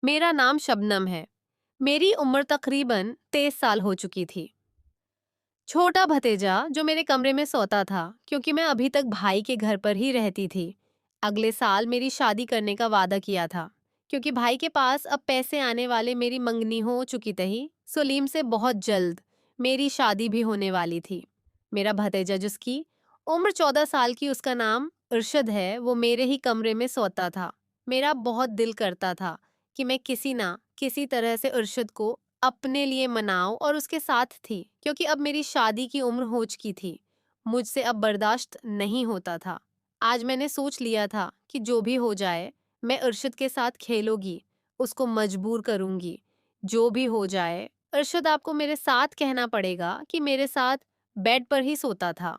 मेरा नाम शबनम है। मेरी उम्र तकरीबन 23 साल हो चुकी थी। छोटा भतीजा जो मेरे कमरे में सोता था क्योंकि मैं अभी तक भाई के घर पर ही रहती थी। अगले साल मेरी शादी करने का वादा किया था क्योंकि भाई के पास अब पैसे आने वाले, मेरी मंगनी हो चुकी थी। सलीम से बहुत जल्द मेरी शादी भी होने वाली थी। मेरा भतीजा जिसकी उम्र 14 साल की, उसका नाम अरशद है, वो मेरे ही कमरे में सोता था। मेरा बहुत दिल करता था कि मैं किसी ना किसी तरह से अरशद को अपने लिए मनाऊं और उसके साथ थी, क्योंकि अब मेरी शादी की उम्र हो चुकी थी। मुझसे अब बर्दाश्त नहीं होता था। आज मैंने सोच लिया था कि जो भी हो जाए, मैं अरशद के साथ खेलूंगी, उसको मजबूर करूंगी। जो भी हो जाए, अरशद आपको मेरे साथ कहना पड़ेगा कि मेरे साथ बेड पर ही सोता था।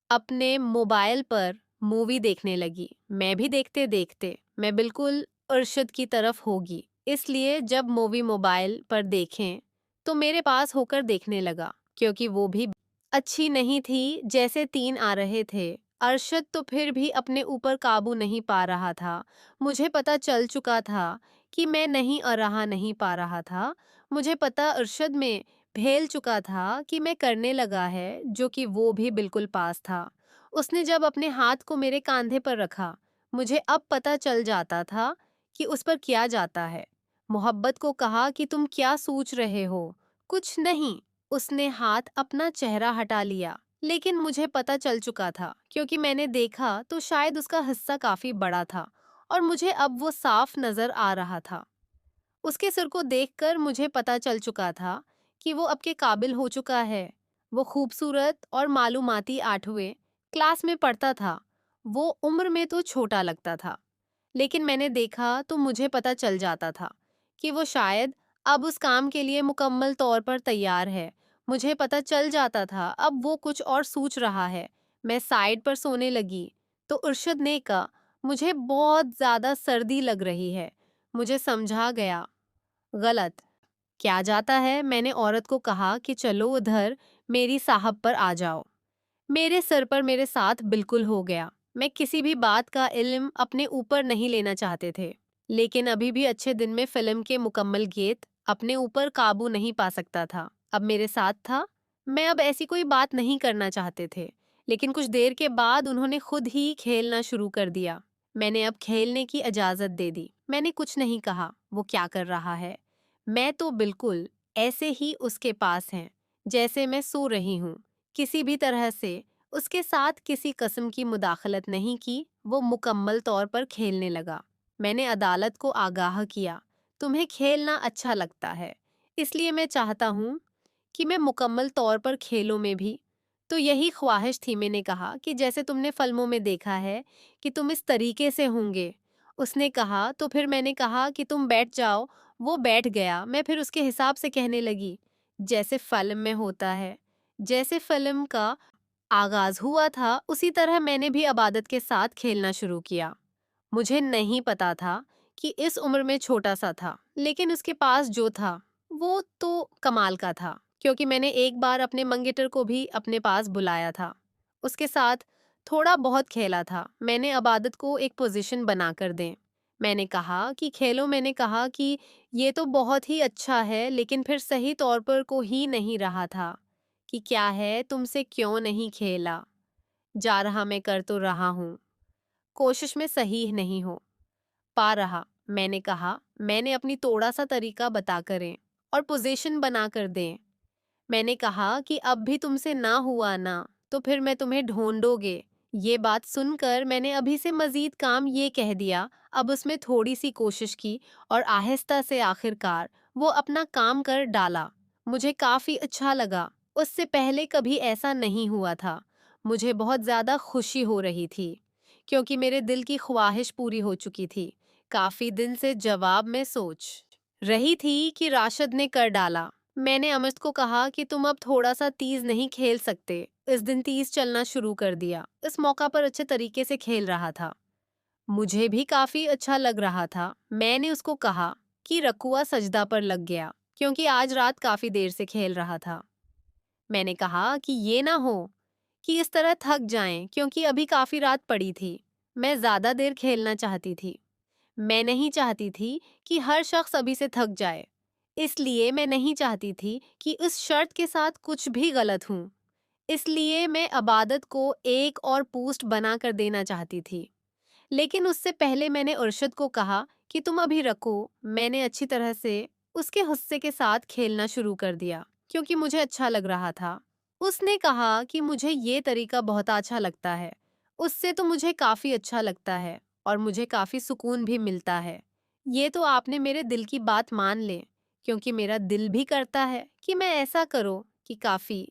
अपने मोबाइल पर मूवी देखने लगी। मैं भी देखते देखते मैं बिल्कुल अरशद की तरफ होगी, इसलिए जब मूवी मोबाइल पर देखें तो मेरे पास होकर देखने लगा, क्योंकि वो भी अच्छी नहीं थी। जैसे 3 आ रहे थे, अरशद तो फिर भी अपने ऊपर काबू नहीं पा रहा था। मुझे पता चल चुका था कि मैं नहीं पा रहा था। मुझे पता अरशद में भेल चुका था कि मैं करने लगा है, जो कि वो भी बिल्कुल पास था। उसने जब अपने हाथ को मेरे कांधे पर रखा, मुझे अब पता चल जाता था कि उस पर किया जाता है। मोहब्बत को कहा कि तुम क्या सोच रहे हो? कुछ नहीं। उसने हाथ अपना चेहरा हटा लिया, लेकिन मुझे पता चल चुका था, क्योंकि मैंने देखा तो शायद उसका हिस्सा काफी बड़ा था और मुझे अब वो साफ नजर आ रहा था। उसके सिर को देखकर मुझे पता चल चुका था कि वो अब के काबिल हो चुका है। वो खूबसूरत और मालूमाती 8वीं क्लास में पढ़ता था। वो उम्र में तो छोटा लगता था, लेकिन मैंने देखा तो मुझे पता चल जाता था कि वो शायद अब उस काम के लिए मुकम्मल तौर पर तैयार है। मुझे पता चल जाता था अब वो कुछ और सोच रहा है। मैं साइड पर सोने लगी तो उर्शद ने कहा, मुझे बहुत ज्यादा सर्दी लग रही है। मुझे समझा गया, गलत क्या जाता है। मैंने औरत को कहा कि चलो उधर मेरी साहब पर आ जाओ। मेरे सर पर मेरे साथ बिल्कुल हो गया। मैं किसी भी बात का इल्म अपने ऊपर नहीं लेना चाहते थे, लेकिन अभी भी अच्छे दिन में फिल्म के मुकम्मल गीत अपने ऊपर काबू नहीं पा सकता था। अब मेरे साथ था। मैं अब ऐसी कोई बात नहीं करना चाहते थे, लेकिन कुछ देर के बाद उन्होंने खुद ही खेलना शुरू कर दिया। मैंने अब खेलने की इजाजत दे दी। मैंने कुछ नहीं कहा वो क्या कर रहा है। मैं तो बिल्कुल ऐसे ही उसके पास हैं जैसे मैं सो रही हूँ। किसी भी तरह से उसके साथ किसी किस्म की मुदाखलत नहीं की। वो मुकम्मल तौर पर खेलने लगा। मैंने अदालत को आगाह किया, तुम्हें खेलना अच्छा लगता है, इसलिए मैं चाहता हूँ कि मैं मुकम्मल तौर पर खेलों में भी। तो यही ख्वाहिश थी। मैंने कहा कि जैसे तुमने फिल्मों में देखा है कि तुम इस तरीके से होंगे। उसने कहा तो फिर मैंने कहा कि तुम बैठ जाओ। वो बैठ गया। मैं फिर उसके हिसाब से कहने लगी, जैसे फिल्म में होता है। जैसे फिल्म का आगाज हुआ था, उसी तरह मैंने भी अबादत के साथ खेलना शुरू किया। मुझे नहीं पता था कि इस उम्र में छोटा सा था, लेकिन उसके पास जो था वो तो कमाल का था, क्योंकि मैंने एक बार अपने मंगेटर को भी अपने पास बुलाया था। उसके साथ थोड़ा बहुत खेला था। मैंने अबादत को एक पोजीशन बना कर दें। मैंने कहा कि खेलो। मैंने कहा कि ये तो बहुत ही अच्छा है, लेकिन फिर सही तौर पर को ही नहीं रहा था कि क्या है, तुमसे क्यों नहीं खेला जा रहा। मैं कर तो रहा हूँ, कोशिश में सही नहीं हो पा रहा। मैंने कहा, मैंने अपनी थोड़ा सा तरीका बता करें और पोजीशन बना कर दें। मैंने कहा कि अब भी तुमसे ना हुआ ना, तो फिर मैं तुम्हें ढूंढोगे। ये बात सुनकर मैंने अभी से मजीद काम ये कह दिया। अब उसमें थोड़ी सी कोशिश की और आहिस्ता से आखिरकार वो अपना काम कर डाला। मुझे काफी अच्छा लगा। उससे पहले कभी ऐसा नहीं हुआ था। मुझे बहुत ज्यादा खुशी हो रही थी, क्योंकि मेरे दिल की ख्वाहिश पूरी हो चुकी थी। काफी दिन से जवाब में सोच रही थी कि राशिद ने कर डाला। मैंने अमित को कहा कि तुम अब थोड़ा सा तीज नहीं खेल सकते। इस दिन तीज चलना शुरू कर दिया। इस मौका पर अच्छे तरीके से खेल रहा था। मुझे भी काफी अच्छा लग रहा था। मैंने उसको कहा कि रकुआ सजदा पर लग गया, क्योंकि आज रात काफी देर से खेल रहा था। मैंने कहा कि ये ना हो कि इस तरह थक जाएं, क्योंकि अभी काफी रात पड़ी थी। मैं ज्यादा देर खेलना चाहती थी। मैं नहीं चाहती थी कि हर शख्स अभी से थक जाए। इसलिए मैं नहीं चाहती थी कि उस शर्त के साथ कुछ भी गलत हूँ। इसलिए मैं अबादत को एक और पोस्ट बना कर देना चाहती थी। लेकिन उससे पहले मैंने अरशद को कहा कि तुम अभी रखो, मैंने अच्छी तरह से उसके गुस्से के साथ खेलना शुरू कर दिया, क्योंकि मुझे अच्छा लग रहा था। उसने कहा कि मुझे ये तरीका बहुत अच्छा लगता है। उससे तो मुझे काफ़ी अच्छा लगता है और मुझे काफ़ी सुकून भी मिलता है। ये तो आपने मेरे दिल की बात मान ले, क्योंकि मेरा दिल भी करता है कि मैं ऐसा करूं कि काफ़ी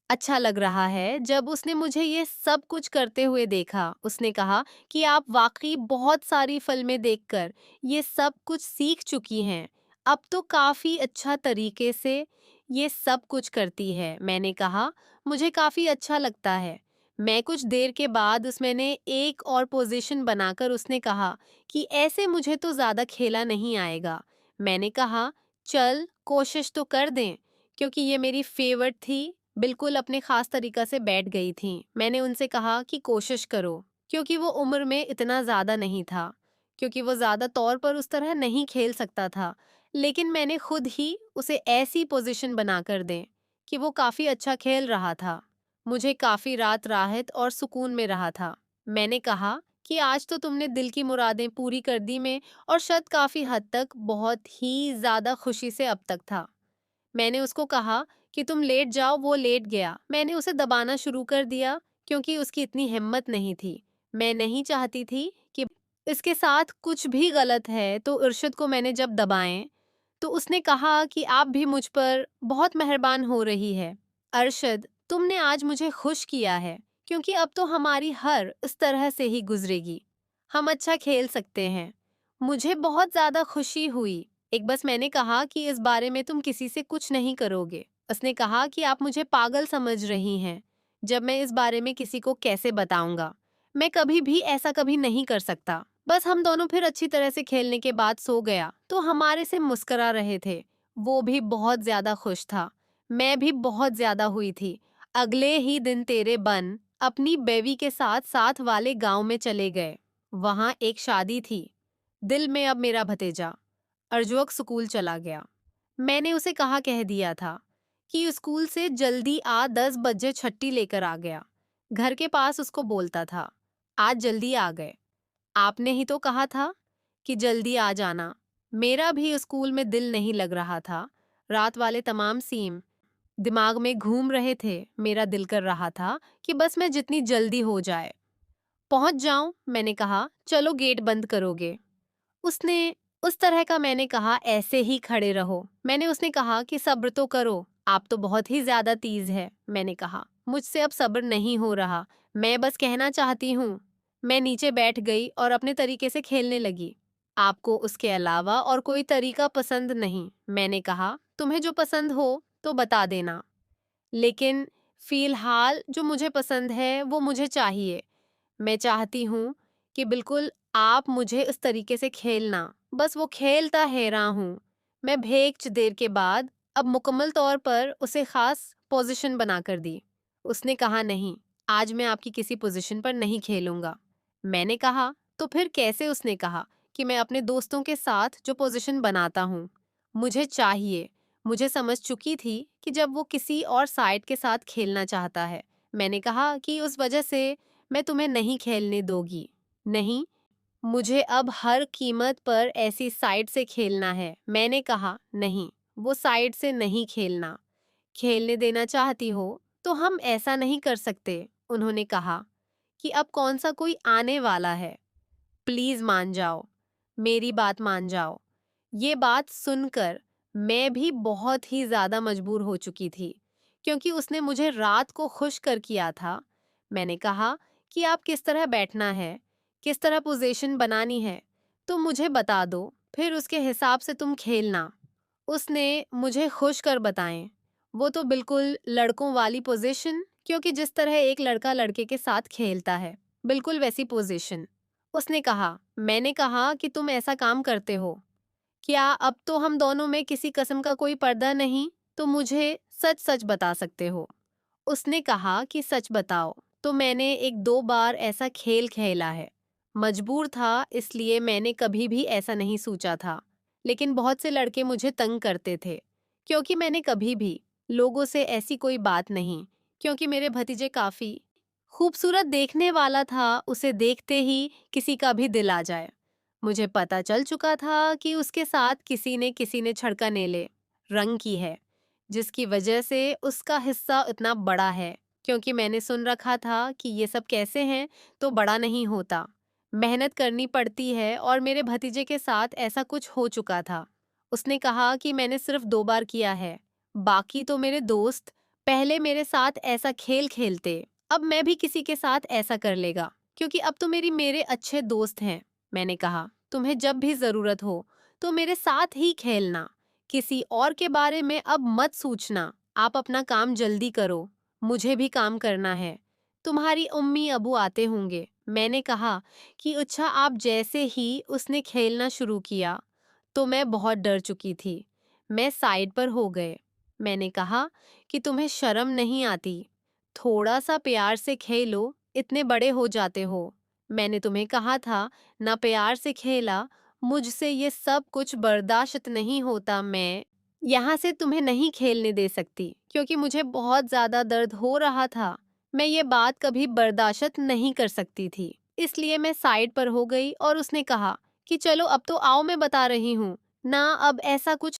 अच्छा लग रहा है। जब उसने मुझे ये सब कुछ करते हुए देखा, उसने कहा कि आप वाकई बहुत सारी फिल्में देखकर ये सब कुछ सीख चुकी हैं। अब तो काफ़ी अच्छा तरीके से ये सब कुछ करती है। मैंने कहा, मुझे काफ़ी अच्छा लगता है। मैं कुछ देर के बाद उसमें एक और पोजीशन बनाकर उसने कहा कि ऐसे मुझे तो ज़्यादा खेला नहीं आएगा। मैंने कहा, चल कोशिश तो कर दें, क्योंकि ये मेरी फेवरेट थी। बिल्कुल अपने खास तरीका से बैठ गई थीं। मैंने उनसे कहा कि कोशिश करो, क्योंकि वो उम्र में इतना ज़्यादा नहीं था, क्योंकि वो ज़्यादा तौर पर उस तरह नहीं खेल सकता था। लेकिन मैंने खुद ही उसे ऐसी पोजीशन बनाकर दें कि वो काफ़ी अच्छा खेल रहा था। मुझे काफ़ी रात राहत और सुकून में रहा था। मैंने कहा कि आज तो तुमने दिल की मुरादें पूरी कर दी में, और शायद काफ़ी हद तक बहुत ही ज़्यादा खुशी से अब तक था। मैंने उसको कहा कि तुम लेट जाओ, वो लेट गया। मैंने उसे दबाना शुरू कर दिया, क्योंकि उसकी इतनी हिम्मत नहीं थी। मैं नहीं चाहती थी कि इसके साथ कुछ भी गलत है। तो इरशद को मैंने जब दबाएं, तो उसने कहा कि आप भी मुझ पर बहुत मेहरबान हो रही है। अरशद, तुमने आज मुझे खुश किया है, क्योंकि अब तो हमारी हर इस तरह से ही गुजरेगी। हम अच्छा खेल सकते हैं। मुझे बहुत ज़्यादा खुशी हुई। एक बस मैंने कहा कि इस बारे में तुम किसी से कुछ नहीं करोगे। उसने कहा कि आप मुझे पागल समझ रही हैं। जब मैं इस बारे में किसी को कैसे बताऊंगा? मैं कभी भी ऐसा कभी नहीं कर सकता। बस हम दोनों फिर अच्छी तरह से खेलने के बाद सो गया, तो हमारे से मुस्करा रहे थे। वो भी बहुत ज्यादा खुश था। मैं भी बहुत ज्यादा हुई थी। अगले ही दिन तेरे बन अपनी बेवी के साथ साथ वाले गांव में चले गए। वहां एक शादी थी। दिल में अब मेरा भतीजा अर्जुअक स्कूल चला गया। मैंने उसे कहा कह दिया था कि स्कूल से जल्दी आ, 10 बजे छुट्टी लेकर आ गया। घर के पास उसको बोलता था, आज जल्दी आ गए। आपने ही तो कहा था कि जल्दी आ जाना। मेरा भी स्कूल में दिल नहीं लग रहा था। रात वाले तमाम सीन दिमाग में घूम रहे थे। मेरा दिल कर रहा था कि बस मैं जितनी जल्दी हो जाए पहुंच जाऊं। मैंने कहा, चलो गेट बंद करोगे? उसने उस तरह का मैंने कहा, ऐसे ही खड़े रहो। मैंने उसने कहा कि सब्र तो करो, आप तो बहुत ही ज्यादा तेज है। मैंने कहा, मुझसे अब सब्र नहीं हो रहा, मैं बस कहना चाहती हूँ। मैं नीचे बैठ गई और अपने तरीके से खेलने लगी। आपको उसके अलावा और कोई तरीका पसंद नहीं? मैंने कहा, तुम्हें जो पसंद हो तो बता देना, लेकिन फिलहाल जो मुझे पसंद है वो मुझे चाहिए। मैं चाहती हूँ कि बिल्कुल आप मुझे इस तरीके से खेलना। बस वो खेलता है रहा हूँ। मैं भेच देर के बाद अब मुकम्मल तौर पर उसे खास पोजीशन बनाकर दी। उसने कहा, नहीं, आज मैं आपकी किसी पोजीशन पर नहीं खेलूंगा। मैंने कहा, तो फिर कैसे? उसने कहा कि मैं अपने दोस्तों के साथ जो पोजीशन बनाता हूँ मुझे चाहिए। मुझे समझ चुकी थी कि जब वो किसी और साइड के साथ खेलना चाहता है। मैंने कहा कि उस वजह से मैं तुम्हें नहीं खेलने दोगी। नहीं, मुझे अब हर कीमत पर ऐसी साइड से खेलना है। मैंने कहा, नहीं, वो साइड से नहीं खेलना। खेलने देना चाहती हो तो हम ऐसा नहीं कर सकते। उन्होंने कहा कि अब कौन सा कोई आने वाला है, प्लीज मान जाओ, मेरी बात मान जाओ। ये बात सुनकर मैं भी बहुत ही ज्यादा मजबूर हो चुकी थी, क्योंकि उसने मुझे रात को खुश कर किया था। मैंने कहा कि आप किस तरह बैठना है, किस तरह पोजीशन बनानी है, तो मुझे बता दो, फिर उसके हिसाब से तुम खेलना। उसने मुझे खुश कर बताएं। वो तो बिल्कुल लड़कों वाली पोजीशन, क्योंकि जिस तरह एक लड़का लड़के के साथ खेलता है, बिल्कुल वैसी पोजीशन। उसने कहा, मैंने कहा कि तुम ऐसा काम करते हो। क्या अब तो हम दोनों में किसी किस्म का कोई पर्दा नहीं? तो मुझे सच सच बता सकते हो। उसने कहा कि सच बताओ। तो मैंने 1-2 बार ऐसा खेल खेला है। मजबूर था, इसलिए मैंने कभी भी ऐसा नहीं सोचा था। लेकिन बहुत से लड़के मुझे तंग करते थे, क्योंकि मैंने कभी भी लोगों से ऐसी कोई बात नहीं, क्योंकि मेरे भतीजे काफ़ी खूबसूरत देखने वाला था, उसे देखते ही किसी का भी दिल आ जाए। मुझे पता चल चुका था कि उसके साथ किसी ने छड़का नीले रंग की है, जिसकी वजह से उसका हिस्सा इतना बड़ा है, क्योंकि मैंने सुन रखा था कि ये सब कैसे हैं तो बड़ा नहीं होता, मेहनत करनी पड़ती है और मेरे भतीजे के साथ ऐसा कुछ हो चुका था। उसने कहा कि मैंने सिर्फ 2 बार किया है, बाकी तो मेरे दोस्त पहले मेरे साथ ऐसा खेल खेलते, अब मैं भी किसी के साथ ऐसा कर लेगा, क्योंकि अब तो मेरे अच्छे दोस्त हैं। मैंने कहा, तुम्हें जब भी ज़रूरत हो, तो मेरे साथ ही खेलना, किसी और के बारे में अब मत सोचना, आप अपना काम जल्दी करो, मुझे भी काम करना है, तुम्हारी अम्मी अबू आते होंगे। मैंने कहा कि अच्छा आप जैसे ही उसने खेलना शुरू किया, तो मैं बहुत डर चुकी थी। मैं साइड पर हो गए। मैंने कहा कि तुम्हें शर्म नहीं आती? थोड़ा सा प्यार से खेलो, इतने बड़े हो जाते हो। मैंने तुम्हें कहा था, ना प्यार से खेला, मुझसे ये सब कुछ बर्दाश्त नहीं होता, मैं यहाँ से तुम्हें नहीं खेलने दे सकती, क्योंकि मुझे बहुत ज़्यादा दर्द हो रहा था। मैं ये बात कभी बर्दाश्त नहीं कर सकती थी। इसलिए मैं साइड पर हो गई और उसने कहा कि चलो अब तो आओ मैं बता रही हूँ, ना अब ऐसा कुछ